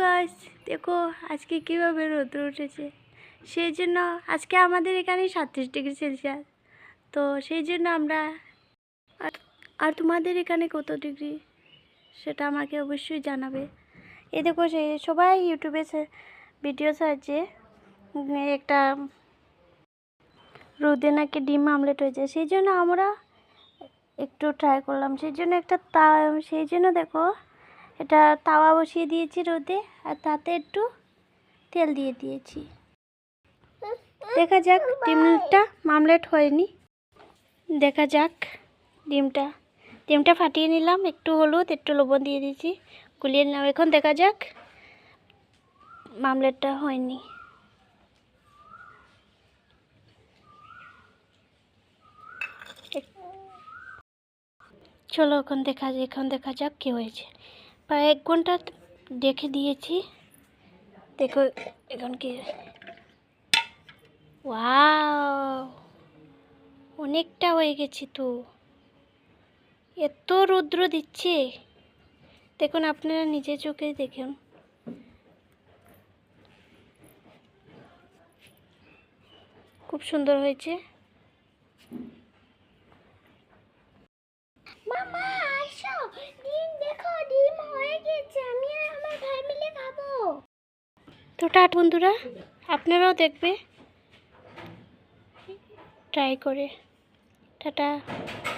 Guys, দেখো আজকে কীভাবে রোদ্র উঠেছে। সেই জন্য আজকে আমাদের এখানে 37°C, তো সেই জন্য আমরা আর তোমাদের এখানে কত ডিগ্রি সেটা আমাকে অবশ্যই জানাবে। এই দেখো সবাই ইউটিউবে ভিডিও সার্চে একটা রোদে নাকি ডিম আমলেট হয়ে যায়, সেই জন্য আমরা একটু ট্রাই করলাম। সেই জন্য দেখো এটা তাওয়া বসিয়ে দিয়েছি রোদে, আর তাতে একটু তেল দিয়ে দিয়েছি। দেখা যাক ডিমটা মামলেট হয়নি, দেখা যাক। ডিমটা ফাটিয়ে নিলাম, একটু হলুদ একটু লবণ দিয়ে দিয়েছি, গুলিয়ে নিলাম। এখন দেখা যাক মামলেটটা হয়নি। চলো এখন দেখা যাক কি হয়েছে। প্রায় 1 ঘন্টা রেখে দিয়েছি, দেখো এখন কি। ওয়াও, অনেকটা হয়ে গেছে তো, এত রৌদ্র দিচ্ছে। দেখুন, আপনারা নিজের চোখে দেখুন। খুব সুন্দর হয়েছে। মামা আসো, ডিম দেখো, ডিম হয়ে গেছে, আমি আর আমার ভাই মিলে খাবো। তো টাটা বন্ধুরা, আপনারাও দেখবে ট্রাই করে। টাটা।